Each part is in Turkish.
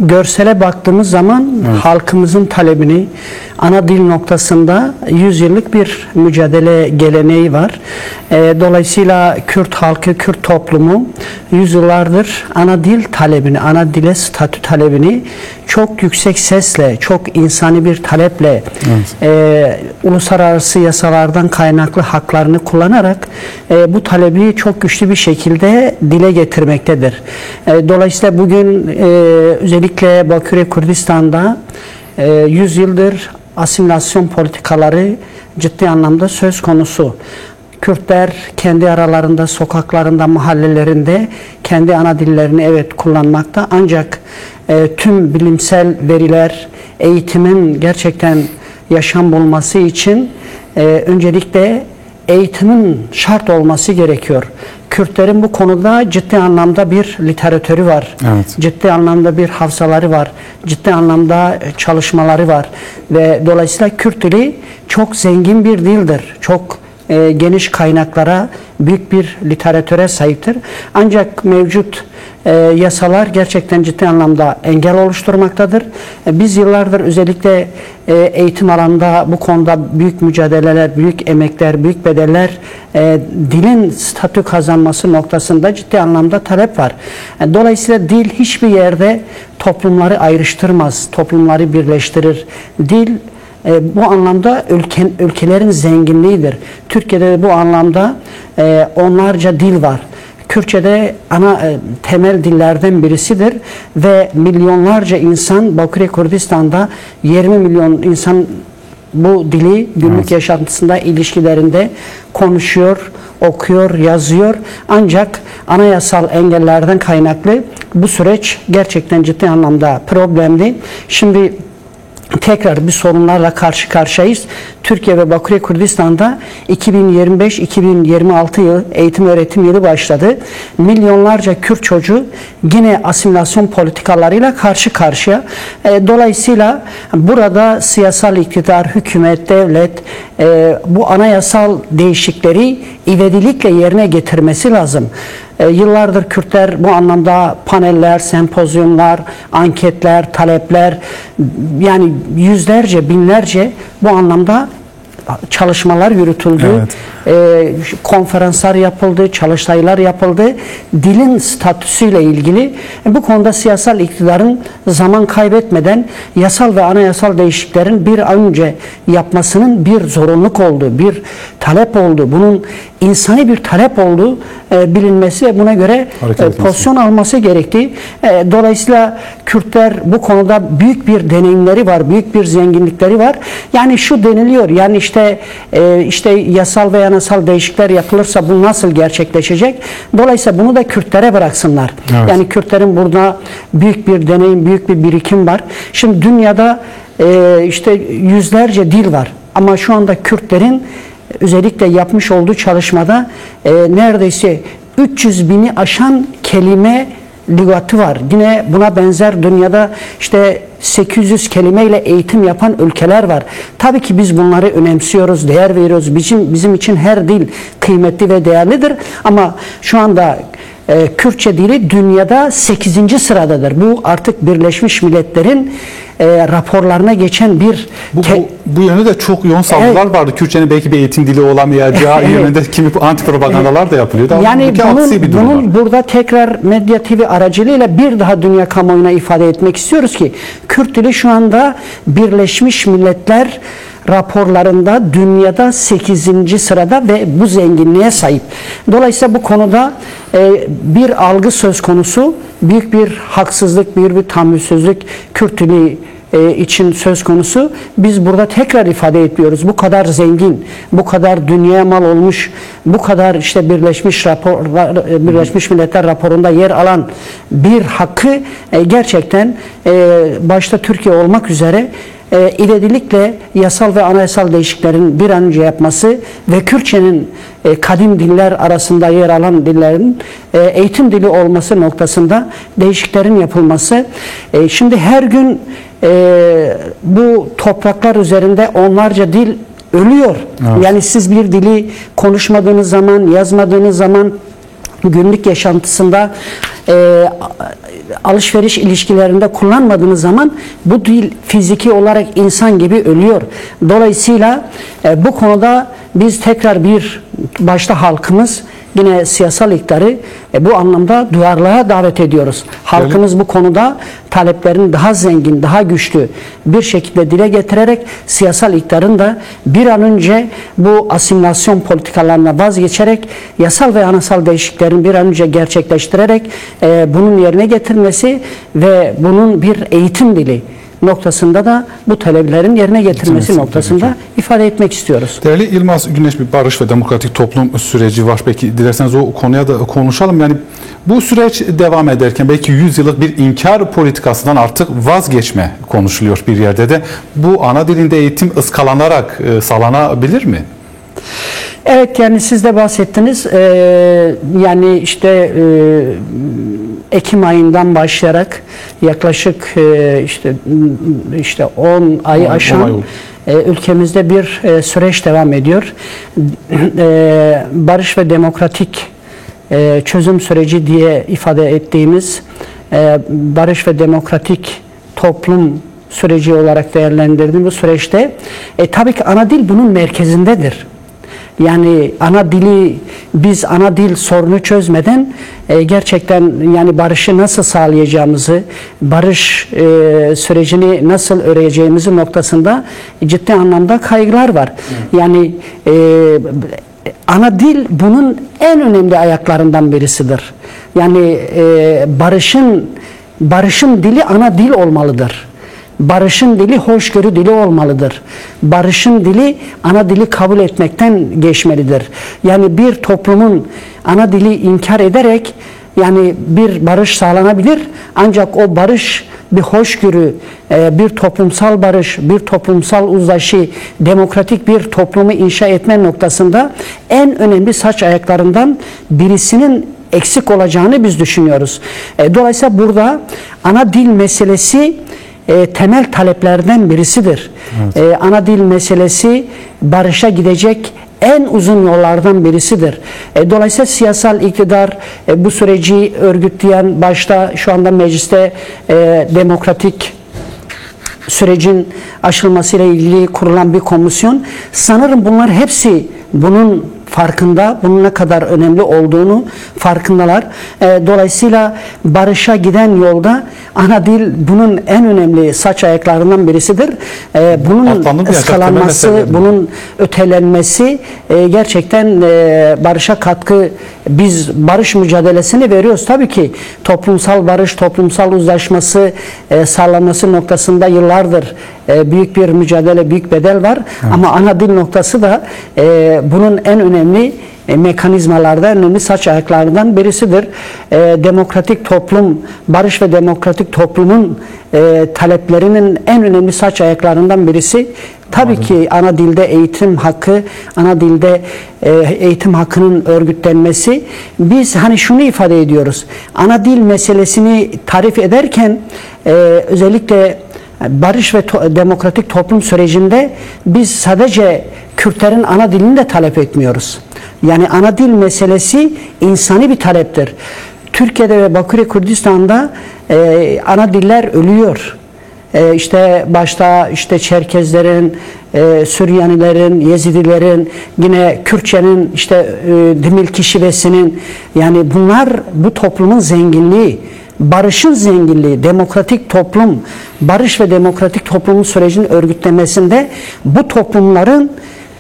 görsele baktığımız zaman halkımızın talebini ana dil noktasında 100 yıllık bir mücadele geleneği var. Dolayısıyla Kürt halkı, Kürt toplumu yüzyıllardır ana dil talebini, ana dile statü talebini çok yüksek sesle, çok insani bir taleple uluslararası yasalardan kaynaklı haklarını kullanarak bu talebi çok güçlü bir şekilde dile getirmektedir. Dolayısıyla bugün özellikle Baküre Kürdistan'da 100 yıldır asimilasyon politikaları ciddi anlamda söz konusu. Kürtler kendi aralarında, sokaklarında, mahallelerinde kendi ana dillerini evet kullanmakta. Ancak tüm bilimsel veriler, eğitimin gerçekten yaşam bulması için öncelikle eğitimin şart olması gerekiyor. Kürtlerin bu konuda ciddi anlamda bir literatürü var. Evet. Ciddi anlamda bir hafızaları var. Ciddi anlamda çalışmaları var. Ve dolayısıyla Kürt dili çok zengin bir dildir. Çok geniş kaynaklara, büyük bir literatüre sahiptir. Ancak mevcut yasalar gerçekten ciddi anlamda engel oluşturmaktadır. Biz yıllardır özellikle eğitim alanında bu konuda büyük mücadeleler, büyük emekler, büyük bedeller, dilin statü kazanması noktasında ciddi anlamda talep var. Dolayısıyla dil hiçbir yerde toplumları ayrıştırmaz, toplumları birleştirir. Dil bu anlamda ülkelerin zenginliğidir. Türkiye'de bu anlamda onlarca dil var. Kürtçe'de ana temel dillerden birisidir ve milyonlarca insan Baküre Kürdistan'da 20 milyon insan bu dili günlük yaşantısında, ilişkilerinde konuşuyor, okuyor, yazıyor. Ancak anayasal engellerden kaynaklı bu süreç gerçekten ciddi anlamda problemli. Şimdi tekrar bir sorunlarla karşı karşıyayız. Türkiye ve Baküre Kürdistan'da 2025-2026 yılı eğitim öğretim yılı başladı. Milyonlarca Kürt çocuğu yine asimilasyon politikalarıyla karşı karşıya. Dolayısıyla burada siyasal iktidar, hükümet, devlet bu anayasal değişiklikleri ivedilikle yerine getirmesi lazım. Yıllardır Kürtler bu anlamda paneller, sempozyumlar, anketler, talepler, yani yüzlerce, binlerce bu anlamda çalışmalar yürütüldü. Konferanslar yapıldı, çalıştaylar yapıldı. Dilin statüsüyle ilgili bu konuda siyasal iktidarın zaman kaybetmeden yasal ve anayasal değişikliklerin bir an önce yapmasının bir zorunluluk olduğu, bir talep olduğu, bunun insani bir talep olduğu bilinmesi ve buna göre pozisyon alması gerektiği. Dolayısıyla Kürtler bu konuda büyük bir deneyimleri var, büyük bir zenginlikleri var. Yani şu deniliyor, yani işte yasal ve anayasal değişiklikler yapılırsa bu nasıl gerçekleşecek? Dolayısıyla bunu da Kürtlere bıraksınlar. Evet. Yani Kürtlerin burada büyük bir deneyim, büyük bir birikim var. Şimdi dünyada işte yüzlerce dil var. Ama şu anda Kürtlerin özellikle yapmış olduğu çalışmada neredeyse 300 bini aşan kelime lügatı var. Yine buna benzer dünyada işte 800 kelimeyle eğitim yapan ülkeler var. Tabii ki biz bunları önemsiyoruz, değer veriyoruz. Bizim için her dil kıymetli ve değerlidir. Ama şu anda Kürtçe dili dünyada 8. sıradadır. Bu artık Birleşmiş Milletler'in raporlarına geçen bir... Bu yönde de çok yoğun saldırılar vardı. Kürtçenin belki bir eğitim dili olamayacağı yönünde kimi anti-propagandalar da yapılıyor. Yani bunun burada tekrar Medya TV aracılığıyla bir daha dünya kamuoyuna ifade etmek istiyoruz ki Kürt dili şu anda Birleşmiş Milletler raporlarında dünyada 8. sırada ve bu zenginliğe sahip. Dolayısıyla bu konuda bir algı söz konusu, büyük bir haksızlık, büyük bir tahammülsüzlük Kürt dili için söz konusu. Biz burada tekrar ifade ediyoruz. Bu kadar zengin, bu kadar dünyaya mal olmuş, bu kadar işte Birleşmiş Milletler raporunda yer alan bir hakkı gerçekten başta Türkiye olmak üzere ivedilikle yasal ve anayasal değişikliklerin bir an önce yapması ve Kürtçenin kadim diller arasında yer alan dillerin eğitim dili olması noktasında değişikliklerin yapılması. Şimdi her gün bu topraklar üzerinde onlarca dil ölüyor. Evet. Yani siz bir dili konuşmadığınız zaman, yazmadığınız zaman günlük yaşantısında alışveriş ilişkilerinde kullanmadığınız zaman bu dil fiziki olarak insan gibi ölüyor. Dolayısıyla bu konuda biz tekrar bir başta halkımız yine siyasal iktidarı bu anlamda duyarlılığa davet ediyoruz. Halkımız bu konuda taleplerini daha zengin, daha güçlü bir şekilde dile getirerek siyasal iktidarın da bir an önce bu asimilasyon politikalarına vazgeçerek yasal ve anayasal değişikliklerin bir an önce gerçekleştirerek bunun yerine getirmesi ve bunun bir eğitim dili noktasında da bu taleplerin yerine getirilmesi noktasında ifade etmek istiyoruz. Değerli Yılmaz Güneş, bir barış ve demokratik toplum süreci var. Peki dilerseniz o konuya da konuşalım. Yani bu süreç devam ederken belki 100 yıllık bir inkar politikasından artık vazgeçme konuşuluyor bir yerde de. Bu ana dilinde eğitim ıskalanarak sağlanabilir mi? Evet, yani siz de bahsettiniz. Yani işte Ekim ayından başlayarak yaklaşık işte 10 ayı aşan ülkemizde bir süreç devam ediyor. Barış ve demokratik çözüm süreci diye ifade ettiğimiz barış ve demokratik toplum süreci olarak değerlendirdiğim bu süreçte tabii ki ana dil bunun merkezindedir. Yani biz ana dil sorunu çözmeden gerçekten yani barışı nasıl sağlayacağımızı, barış sürecini nasıl öreceğimizi noktasında ciddi anlamda kaygılar var. Yani ana dil bunun en önemli ayaklarından birisidir. Yani barışın dili ana dil olmalıdır. Barışın dili hoşgörü dili olmalıdır. Barışın dili ana dili kabul etmekten geçmelidir. Yani bir toplumun ana dili inkar ederek yani bir barış sağlanabilir. Ancak o barış bir hoşgörü, bir toplumsal barış, bir toplumsal uzlaşı, demokratik bir toplumu inşa etme noktasında en önemli saç ayaklarından birisinin eksik olacağını biz düşünüyoruz. Dolayısıyla burada ana dil meselesi temel taleplerden birisidir. Evet. Ana dil meselesi barışa gidecek en uzun yollardan birisidir. Dolayısıyla siyasal iktidar bu süreci örgütleyen, başta şu anda mecliste demokratik sürecin aşılmasıyla ilgili kurulan bir komisyon, sanırım bunlar hepsi bunun farkında, bunun ne kadar önemli olduğunu farkındalar. Dolayısıyla barışa giden yolda ana dil bunun en önemli saç ayaklarından birisidir. Bunun ıskalanması, bunun ötelenmesi gerçekten barışa katkı, biz barış mücadelesini veriyoruz. Tabii ki toplumsal barış, toplumsal uzlaşması sağlanması noktasında yıllardır büyük bir mücadele, büyük bedel var. Evet. Ama ana dil noktası da bunun en önemli mekanizmalarda en önemli saç ayaklarından birisidir. Demokratik toplum, barış ve demokratik toplumun taleplerinin en önemli saç ayaklarından birisi tabii ki ana dilde eğitim hakkı, ana dilde eğitim hakkının örgütlenmesi. Biz hani şunu ifade ediyoruz. Ana dil meselesini tarif ederken özellikle barış ve demokratik toplum sürecinde biz sadece Kürtlerin ana dilini de talep etmiyoruz. Yani ana dil meselesi insani bir taleptir. Türkiye'de ve Baküre Kürdistan'da ana diller ölüyor. İşte başta işte Çerkezlerin, Süryanilerin, Yezidilerin, yine Kürtçenin, işte Dimilki şivesinin, yani bunlar bu toplumun zenginliği. Barışın zenginliği, demokratik toplum, barış ve demokratik toplumun sürecinin örgütlemesinde bu toplumların,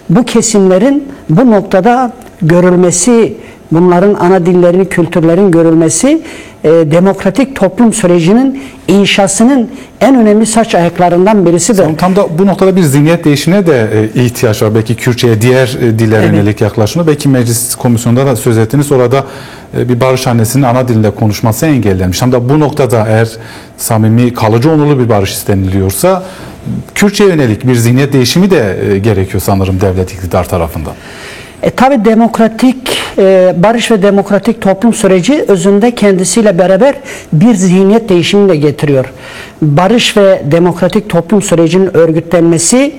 bu kesimlerin bu noktada görülmesi, bunların ana dillerin, kültürlerin görülmesi, demokratik toplum sürecinin inşasının en önemli saç ayaklarından birisidir. Tam da bu noktada bir zihniyet değişimine de ihtiyaç var. Belki Kürtçe'ye, diğer dillere yönelik yaklaşımı. Belki meclis komisyonunda da söz ettiniz. Orada bir barış annesinin ana dilinde konuşması engellenmiş. Tam da bu noktada eğer samimi, kalıcı onurlu bir barış isteniliyorsa Kürtçe'ye yönelik bir zihniyet değişimi de gerekiyor sanırım devlet iktidar tarafından. Tabii demokratik barış ve demokratik toplum süreci özünde kendisiyle beraber bir zihniyet değişimini de getiriyor. Barış ve demokratik toplum sürecinin örgütlenmesi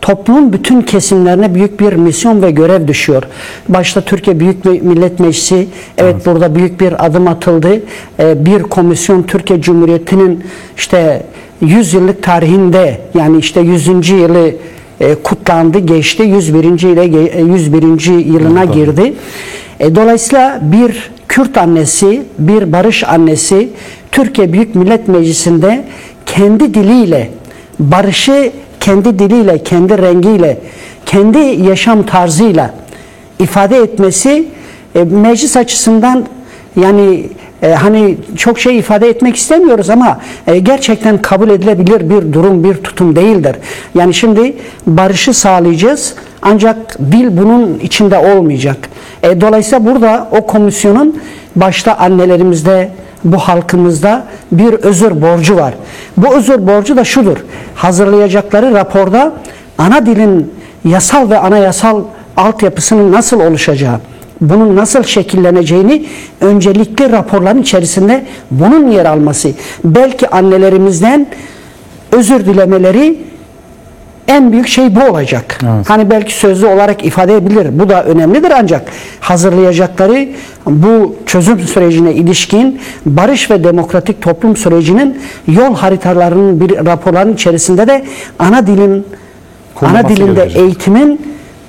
toplumun bütün kesimlerine büyük bir misyon ve görev düşüyor. Başta Türkiye Büyük Millet Meclisi, evet burada büyük bir adım atıldı. Bir komisyon Türkiye Cumhuriyeti'nin işte 100 yıllık tarihinde, yani işte 100. yılı kutlandı, geçti. 101. yılına girdi. Dolayısıyla bir Kürt annesi, bir barış annesi Türkiye Büyük Millet Meclisi'nde kendi diliyle barışı, kendi diliyle, kendi rengiyle, kendi yaşam tarzıyla ifade etmesi meclis açısından, yani hani çok şey ifade etmek istemiyoruz ama gerçekten kabul edilebilir bir durum, bir tutum değildir. Yani şimdi barışı sağlayacağız ancak dil bunun içinde olmayacak. Dolayısıyla burada o komisyonun başta annelerimizde, bu halkımızda bir özür borcu var. Bu özür borcu da şudur: hazırlayacakları raporda ana dilin yasal ve anayasal altyapısının nasıl oluşacağı, bunun nasıl şekilleneceğini öncelikli raporların içerisinde bunun yer alması, belki annelerimizden özür dilemeleri en büyük şey bu olacak. Evet. Hani belki sözlü olarak ifade edebilir. Bu da önemlidir ancak hazırlayacakları bu çözüm sürecine ilişkin barış ve demokratik toplum sürecinin yol haritalarının bir raporların içerisinde de ana dilinde gelecek eğitimin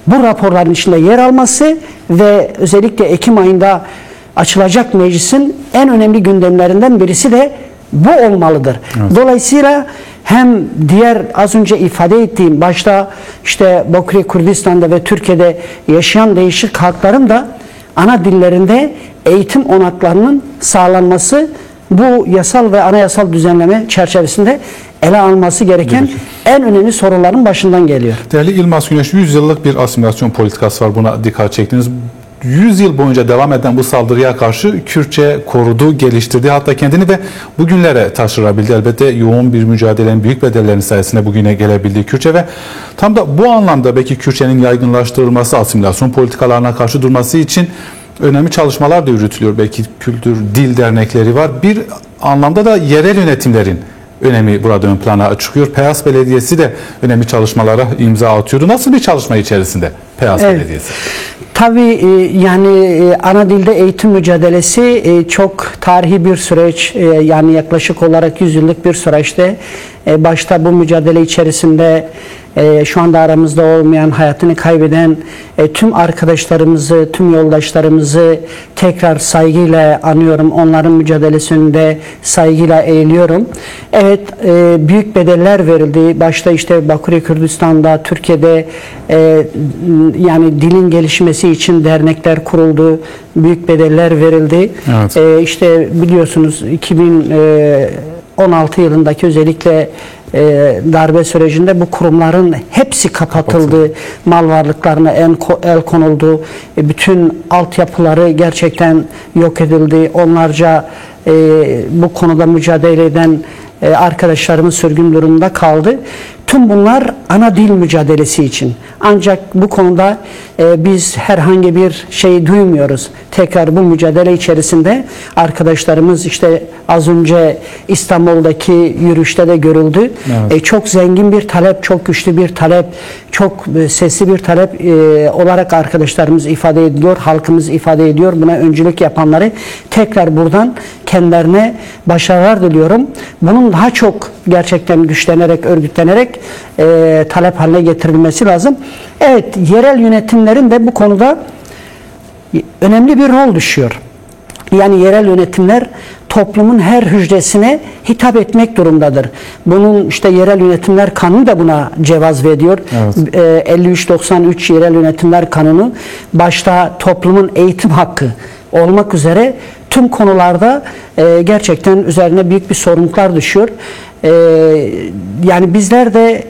bu raporların içinde yer alması ve özellikle Ekim ayında açılacak meclisin en önemli gündemlerinden birisi de bu olmalıdır. Evet. Dolayısıyla hem diğer az önce ifade ettiğim, başta işte Baküre Kürdistan'da ve Türkiye'de yaşayan değişik halkların da ana dillerinde eğitim olanaklarının sağlanması bu yasal ve anayasal düzenleme çerçevesinde ele alınması gereken en önemli soruların başından geliyor. Değerli İlmaz Güneş, 100 yıllık bir asimilasyon politikası var, buna dikkat çektiniz. 100 yıl boyunca devam eden bu saldırıya karşı Kürtçe korudu, geliştirdi. Hatta kendini de bugünlere taşırabildi. Elbette yoğun bir mücadelenin büyük bedellerinin sayesinde bugüne gelebildi Kürtçe ve tam da bu anlamda belki Kürtçenin yaygınlaştırılması, asimilasyon politikalarına karşı durması için önemli çalışmalar da yürütülüyor. Belki kültür, dil dernekleri var. Bir anlamda da yerel yönetimlerin önemi burada ön plana çıkıyor. Peyas Belediyesi de önemli çalışmalara imza atıyordu. Nasıl bir çalışma içerisinde Peyas Belediyesi? Tabii yani ana dilde eğitim mücadelesi çok tarihi bir süreç. Yani yaklaşık olarak 100 yıllık bir süreçte başta bu mücadele içerisinde şu anda aramızda olmayan, hayatını kaybeden tüm arkadaşlarımızı, tüm yoldaşlarımızı tekrar saygıyla anıyorum. Onların mücadelesinde saygıyla eğiliyorum. Evet, büyük bedeller verildi. Başta işte Baküre Kürdistan'da, Türkiye'de yani dilin gelişmesi için dernekler kuruldu. Büyük bedeller verildi. Evet. İşte biliyorsunuz 2016 yılındaki özellikle darbe sürecinde bu kurumların hepsi kapatıldı. Mal varlıklarına el konuldu. Bütün altyapıları gerçekten yok edildi. Onlarca bu konuda mücadele eden arkadaşlarımız sürgün durumunda kaldı. Tüm bunlar ana dil mücadelesi için. Ancak bu konuda biz herhangi bir şey duymuyoruz. Tekrar bu mücadele içerisinde arkadaşlarımız işte az önce İstanbul'daki yürüyüşte de görüldü. Evet. Çok zengin bir talep, çok güçlü bir talep, çok sesli bir talep olarak arkadaşlarımız ifade ediyor, halkımız ifade ediyor. Buna öncülük yapanları tekrar buradan kendilerine başarılar diliyorum. Bunun daha çok gerçekten güçlenerek, örgütlenerek talep haline getirilmesi lazım. Evet, yerel yönetimlerin de bu konuda önemli bir rol düşüyor. Yani yerel yönetimler toplumun her hücresine hitap etmek durumundadır. Bunun işte yerel yönetimler kanunu da buna cevaz veriyor. Evet. 53-93 yerel yönetimler kanunu başta toplumun eğitim hakkı olmak üzere tüm konularda gerçekten üzerine büyük bir sorumluluklar düşüyor. Yani bizler de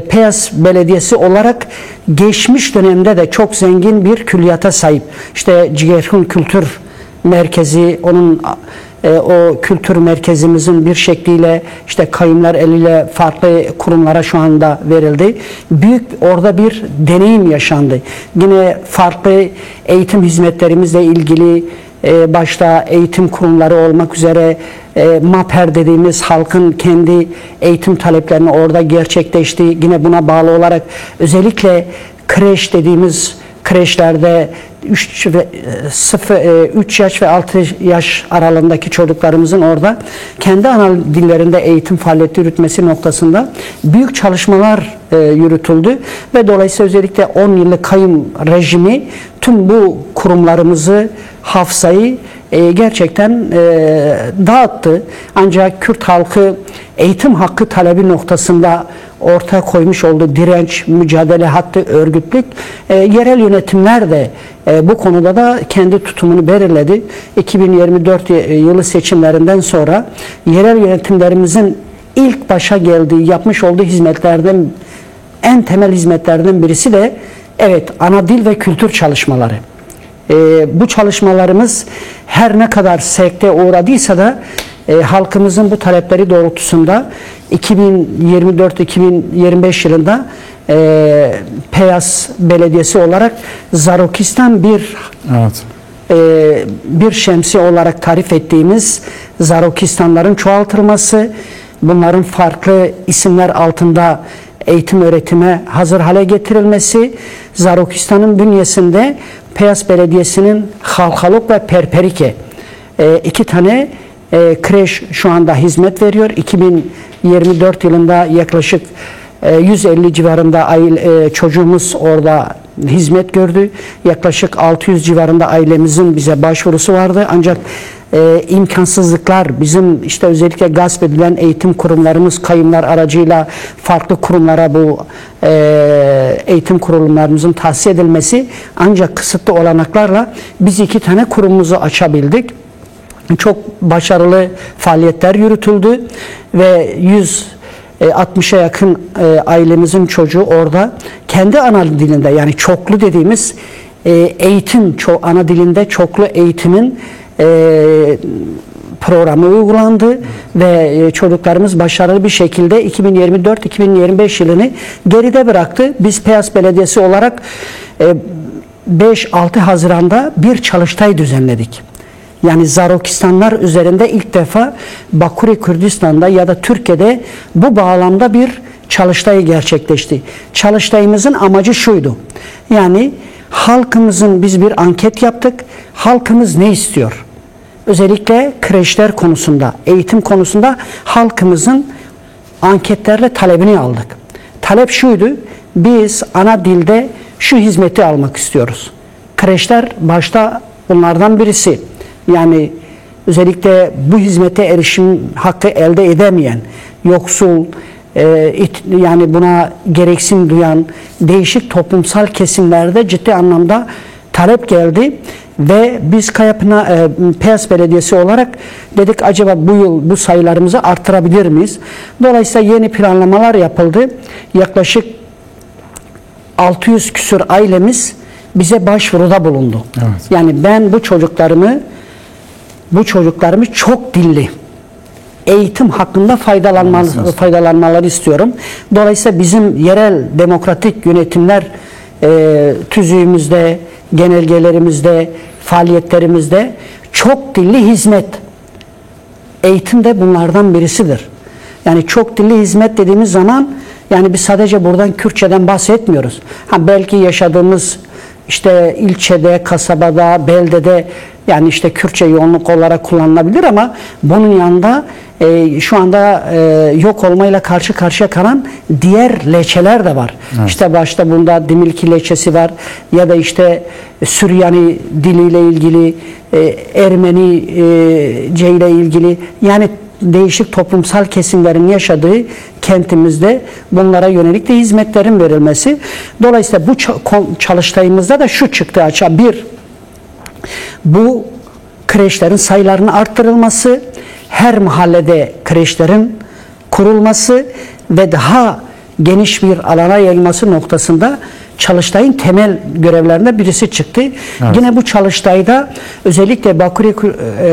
Peyas Belediyesi olarak geçmiş dönemde de çok zengin bir külliyata sahip. İşte Cigerhun Kültür Merkezi, onun o kültür merkezimizin bir şekliyle işte kayımlar eliyle farklı kurumlara şu anda verildi. Büyük orada bir deneyim yaşandı. Yine farklı eğitim hizmetlerimizle ilgili başta eğitim kurumları olmak üzere MAPER dediğimiz halkın kendi eğitim taleplerini orada gerçekleşti. Yine buna bağlı olarak özellikle kreş dediğimiz kreşlerde 3 yaş ve 6 yaş aralığındaki çocuklarımızın orada kendi ana dillerinde eğitim faaliyeti yürütmesi noktasında büyük çalışmalar yürütüldü ve dolayısıyla özellikle 10 yıllık kayyum rejimi tüm bu kurumlarımızı, hafızayı gerçekten dağıttı. Ancak Kürt halkı eğitim hakkı talebi noktasında ortaya koymuş olduğu direnç, mücadele hattı, örgütlük, yerel yönetimler de bu konuda da kendi tutumunu belirledi. 2024 yılı seçimlerinden sonra yerel yönetimlerimizin ilk başa geldiği, yapmış olduğu hizmetlerden, en temel hizmetlerden birisi de ana dil ve kültür çalışmaları. Bu çalışmalarımız her ne kadar sekteye uğradıysa da halkımızın bu talepleri doğrultusunda 2024-2025 yılında Peyas Belediyesi olarak Zarokistan bir şemsi olarak tarif ettiğimiz Zarokistanların çoğaltılması, bunların farklı isimler altında eğitim öğretime hazır hale getirilmesi, Zarokistan'ın bünyesinde Peyas Belediyesi'nin Halhalok ve Perperike 2 tane kreş şu anda hizmet veriyor. 2024 yılında yaklaşık 150 civarında çocuğumuz orada hizmet gördü. Yaklaşık 600 civarında ailemizin bize başvurusu vardı. Ancak imkansızlıklar, bizim işte özellikle gasp edilen eğitim kurumlarımız kayyumlar aracıyla farklı kurumlara bu eğitim kurumlarımızın tahsis edilmesi, ancak kısıtlı olanaklarla biz 2 tane kurumumuzu açabildik. Çok başarılı faaliyetler yürütüldü ve 160'a yakın ailemizin çocuğu orada kendi ana dilinde, yani çoklu dediğimiz eğitim, ana dilinde çoklu eğitimin programı uygulandı ve çocuklarımız başarılı bir şekilde 2024-2025 yılını geride bıraktı. Biz Peyas Belediyesi olarak 5-6 Haziran'da bir çalıştay düzenledik. Yani Zarokistanlar üzerinde ilk defa Bakuri Kürdistan'da ya da Türkiye'de bu bağlamda bir çalıştay gerçekleşti. Çalıştayımızın amacı şuydu. Yani halkımızın, biz bir anket yaptık. Halkımız ne istiyor? Özellikle kreşler konusunda, eğitim konusunda halkımızın anketlerle talebini aldık. Talep şuydu. Biz ana dilde şu hizmeti almak istiyoruz. Kreşler başta bunlardan birisi. Yani özellikle bu hizmete erişim hakkı elde edemeyen, yoksul, yani buna gereksinim duyan değişik toplumsal kesimlerde ciddi anlamda talep geldi ve biz Peyas Belediyesi olarak dedik, acaba bu yıl bu sayılarımızı artırabilir miyiz? Dolayısıyla yeni planlamalar yapıldı. Yaklaşık 600 küsur ailemiz bize başvuruda bulundu. Evet. Yani ben bu çocuklarımı çok dilli eğitim hakkında faydalanmaları istiyorum. Dolayısıyla bizim yerel demokratik yönetimler tüzüğümüzde, genelgelerimizde, faaliyetlerimizde çok dilli hizmet, eğitim de bunlardan birisidir. Yani çok dilli hizmet dediğimiz zaman, yani biz sadece buradan Kürtçeden bahsetmiyoruz. Belki yaşadığımız işte ilçede, kasabada, beldede yani işte Kürtçe yoğunluk olarak kullanılabilir, ama bunun yanında şu anda yok olmayla karşı karşıya kalan diğer leçeler de var. Evet. İşte başta bunda Dimilki leçesi var ya da işte Süryani diliyle ilgili, Ermenice ile ilgili, yani değişik toplumsal kesimlerin yaşadığı kentimizde bunlara yönelik de hizmetlerin verilmesi. Dolayısıyla bu çalıştayımızda da şu çıktı açığa: bir, bu kreşlerin sayılarının arttırılması, her mahallede kreşlerin kurulması ve daha geniş bir alana yayılması noktasında çalıştayın temel görevlerinden birisi çıktı. Evet. Yine bu çalıştayda özellikle Bakuri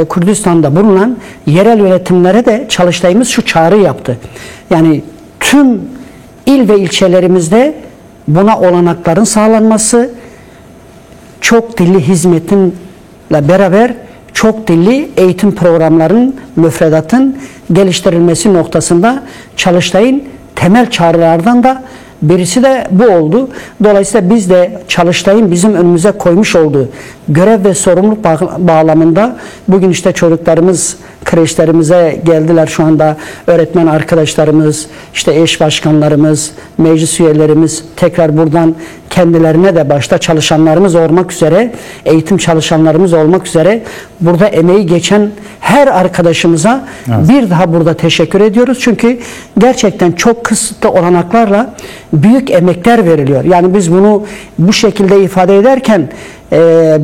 Kürdistan'da bulunan yerel yönetimlere de çalıştayımız şu çağrı yaptı. Yani tüm il ve ilçelerimizde buna olanakların sağlanması, çok dilli hizmetinle beraber çok dilli eğitim programlarının, müfredatın geliştirilmesi noktasında Çalıştay'ın temel çağrılardan da birisi de bu oldu. Dolayısıyla biz de Çalıştay'ın bizim önümüze koymuş olduğu görev ve sorumluluk bağlamında bugün işte çocuklarımız kreşlerimize geldiler, şu anda öğretmen arkadaşlarımız, işte eş başkanlarımız, meclis üyelerimiz, tekrar buradan kendilerine de başta çalışanlarımız olmak üzere, eğitim çalışanlarımız olmak üzere burada emeği geçen her arkadaşımıza bir daha burada teşekkür ediyoruz. Çünkü gerçekten çok kısıtlı olanaklarla büyük emekler veriliyor. Yani biz bunu bu şekilde ifade ederken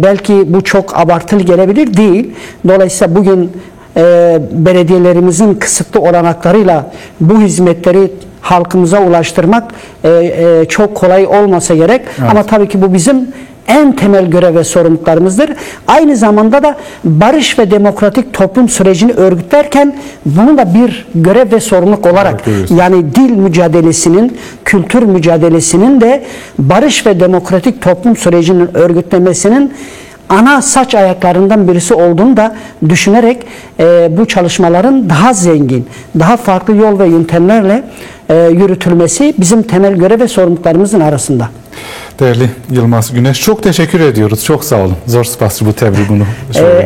belki bu çok abartılı gelebilir, değil. Dolayısıyla bugün belediyelerimizin kısıtlı olanaklarıyla bu hizmetleri halkımıza ulaştırmak çok kolay olmasa gerek. Evet. Ama tabii ki bu bizim en temel görev ve sorumluluklarımızdır. Aynı zamanda da barış ve demokratik toplum sürecini örgütlerken bunu da bir görev ve sorumluluk olarak, yani dil mücadelesinin, kültür mücadelesinin de barış ve demokratik toplum sürecinin örgütlemesinin ana saç ayaklarından birisi olduğunu da düşünerek bu çalışmaların daha zengin, daha farklı yol ve yöntemlerle yürütülmesi bizim temel görev ve sorumluluklarımızın arasında. Değerli Yılmaz Güneş, çok teşekkür ediyoruz. Çok sağ olun. Zor spasçı bu tebriğini.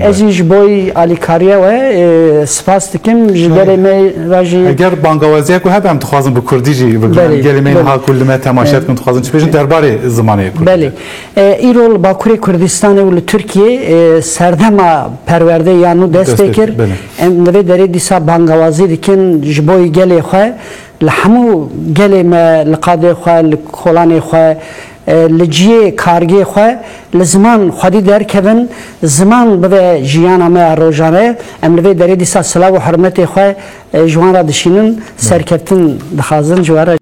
Eziz boy alikariye ve spas dikim jideleme raji. Eğer bangavaziye ko hem tuhazın bu Kurdici gelimeyin hakullüme temaşet kun tuhazın çıpejin derbari zamanı kurdu. Beli. İrol Bakuri Kürdistan'ı ve Türkiye serdema perverde yanı destekir. Emre deri disa bangavazi dikin jiboy gele xwe lhamu geleme lqade xwe kolane xwe لجیه کارگی خواه لزمان خودی در کبن زمان به جیان ما روزانه امروی دری دیسا سلاح و حرمت خواه جوان را دشینن سرکتن دخازن جواره